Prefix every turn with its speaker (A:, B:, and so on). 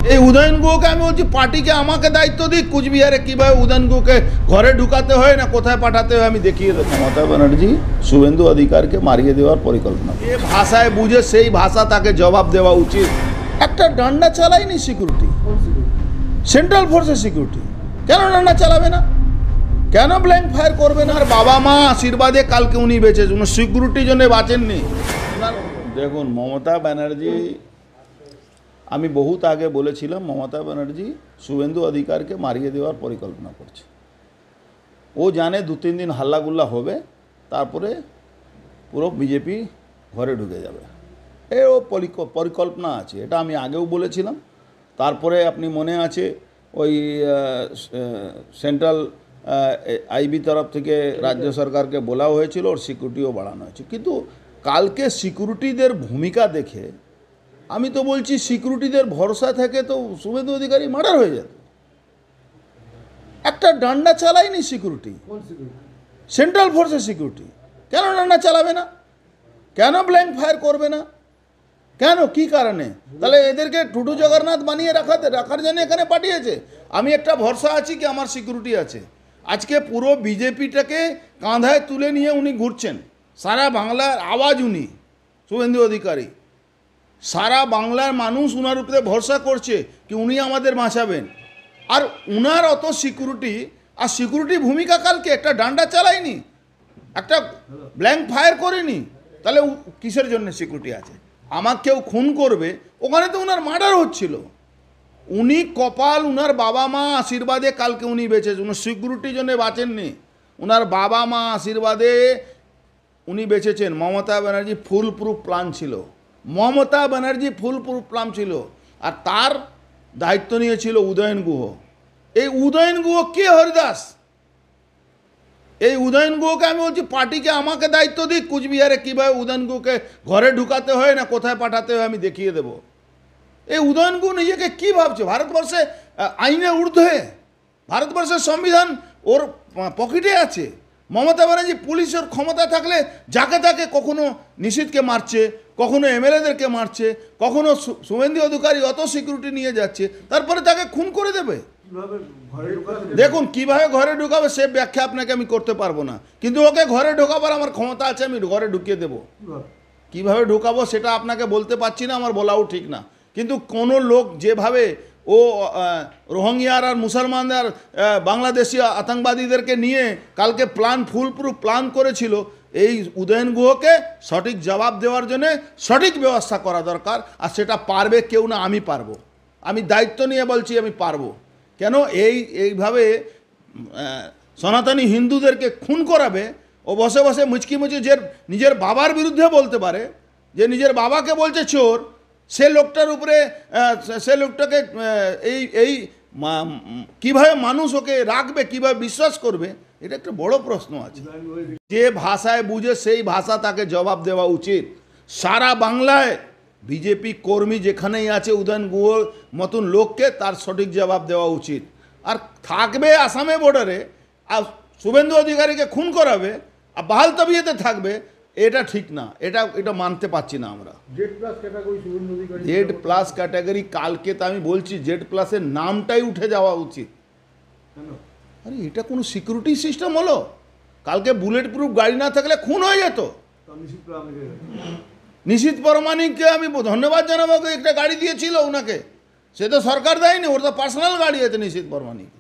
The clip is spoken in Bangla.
A: এই উদয়ন গুহকে আমি বলছি পার্টিকে আমাকে দায়িত্ব দিক কুচবিহারে কিভাবে উদয়ন গুহকে ঘরে ঢুকাতে হয় না কোথায় পাঠাতে হয় আমি দেখিয়ে দেবো। মমতা ব্যানার্জি শুভেন্দু অধিকারকে মারিয়ে দেওয়ার পরিকল্পনা, যে ভাষায় বুঝে সেই ভাষা তাকে জবাব দেওয়া উচিত। একটা ডান্ডা চালায়নি সিকিউরিটি, সেন্ট্রাল ফোর্সের সিকিউরিটি, কেন ডান্ডা চালাবে না, কেন ব্ল্যাঙ্ক ফায়ার করবে না? আর বাবা মা আশীর্বাদে কালকে উনি বেঁচেছেন, উনি সিকিউরিটির জন্য বাঁচেননি। দেখুন মমতা ব্যানার্জি, আমি বহুত আগে বলেছিলাম মমতা ব্যানার্জি শুভেন্দু অধিকারকে মারিয়ে দেওয়ার পরিকল্পনা করছে। ও জানে 2-3 দিন হাল্লাগুল্লা হবে, তারপরে পুরো বিজেপি ঘরে ঢুকে যাবে। ও পরিকল্পনা আছে, এটা আমি আগেও বলেছিলাম। তারপরে আপনি মনে আছে ওই সেন্ট্রাল আইবি তরফ থেকে রাজ্য সরকারকে বলা হয়েছিল, ওর সিকিউরিটিও বাড়ানো হয়েছে। কিন্তু কালকে সিকিউরিটিদের ভূমিকা দেখে আমি তো বলছি সিকিউরিটিদের ভরসা থেকে তো শুভেন্দু অধিকারী মার্ডার হয়ে যেত। একটা ডান্ডা চালায়নি সিকিউরিটি, সেন্ট্রাল ফোর্সের সিকিউরিটি, কেন ডান্ডা চালাবে না, কেন ব্ল্যাঙ্ক ফায়ার করবে না, কেন কি কারণে? তাহলে এদেরকে টুটু জগন্নাথ বানিয়ে রাখার জন্য এখানে পাঠিয়েছে। আমি একটা ভরসা আছি কি আমার সিকিউরিটি আছে। আজকে পুরো বিজেপিটাকে কাঁধায় তুলে নিয়ে উনি ঘুরছেন, সারা বাংলার আওয়াজ উনি শুভেন্দু অধিকারী, সারা বাংলার মানুষ উনার উপরে ভরসা করছে কি উনি আমাদের বাঁচাবেন। আর উনার অত সিকিউরিটি, আর সিকিউরিটি ভূমিকা কালকে একটা ডান্ডা চালায়নি, একটা ব্ল্যাঙ্ক ফায়ার করেনি, তাহলে কিসের জন্য সিকিউরিটি আছে? আমাকে কেউ খুন করবে, ওখানে তো উনার মার্ডার হচ্ছিল। উনি কপাল, উনার বাবা মা আশীর্বাদে কালকে উনি বেঁচেছেন, উনি সিকিউরিটির জন্য বাঁচেননি, উনার বাবা মা আশীর্বাদে উনি বেঁচেছেন। Mamata Banerjee full proof plan ছিল, Mamata Banerjee full proof plan ছিল, আর তার দায়িত্ব নিয়েছিল উদয়ন গুহ। এই উদয়ন গুহ কে? হরিদাস। এই উদয়ন গুহকে আমি বলছি পার্টিকে আমাকে দায়িত্ব দিক কুচবিহারে কিভাবে উদয়ন গুহকে ঘরে ঢুকাতে হয় না কোথায় পাঠাতে হয় আমি দেখিয়ে দেব। এই উদয়ন গুহ নিজেকে কি ভাবছে? ভারতবর্ষে আইনের ঊর্ধ্বে, ভারতবর্ষের সংবিধান ওর পকেটে আছে। মমতা ব্যানার্জি পুলিশের ক্ষমতা থাকলে যাকে তাকে কখনো নিশীথকে মারছে, কখনো এমএলএদেরকে মারছে, কখনো শুভেন্দু অধিকারী অত সিকিউরিটি নিয়ে যাচ্ছে, তারপরে তাকে খুন করে দেবে। দেখুন কিভাবে ঘরে ঢুকাবে সে ব্যাখ্যা আপনাকে আমি করতে পারবো না, কিন্তু ওকে ঘরে ঢোকাবার আমার ক্ষমতা আছে, আমি ঘরে ঢুকিয়ে দেবো। কিভাবে ঢুকাবো সেটা আপনাকে বলতে পারছি না, আমার বলাও ঠিক না। কিন্তু কোনো লোক যেভাবে ও রোহিঙ্গিয়ার আর মুসলমানদের বাংলাদেশি আতঙ্কবাদীদেরকে নিয়ে কালকে ফুল প্রুফ প্ল্যান করেছিল, এই উদয়ন গুহকে সঠিক জবাব দেওয়ার জন্য সঠিক ব্যবস্থা করা দরকার। আর সেটা পারবে কেউ না, আমি পারবো। আমি দায়িত্ব নিয়ে বলছি আমি পারবো। কেন এইভাবে সনাতনী হিন্দুদেরকে খুন করাবে? ও বসে বসে মুচকি যে নিজের বাবার বিরুদ্ধে বলতে পারে, যে নিজের বাবাকে বলছে চোর, সে লোকটার উপরে সে লোকটাকে এই কীভাবে মানুষ ওকে রাখবে, কীভাবে বিশ্বাস করবে, এটা একটা বড় প্রশ্ন আছে। যে ভাষায় বুঝে সেই ভাষা তাকে জবাব দেওয়া উচিত। সারা বাংলায় বিজেপি কর্মী যেখানেই আছে উদয়ন গুহর মতন লোককে তার সঠিক জবাব দেওয়া উচিত। আর থাকবে আসামে বর্ডারে, আর শুভেন্দু অধিকারীকে খুন করাবে আর বাহাল তবিয়তে থাকবে, এটা ঠিক না, এটা মানতে পারছি না আমরা। জেড প্লাস ক্যাটাগরি কালকে তো আমি বলছি জেড প্লাসের নামটাই উঠে যাওয়া উচিত। আরে এটা কোনো সিকিউরিটি সিস্টেম হলো? কালকে বুলেট প্রুফ গাড়ি না থাকলে খুন হয়ে যেত। নিশীথ পরমাণিককে আমি ধন্যবাদ জানাবো, একটা গাড়ি দিয়েছিল ওনাকে, সে তো সরকার দেয়নি, ওর তো পার্সোনাল গাড়ি আছে নিশীথ পরমাণিক।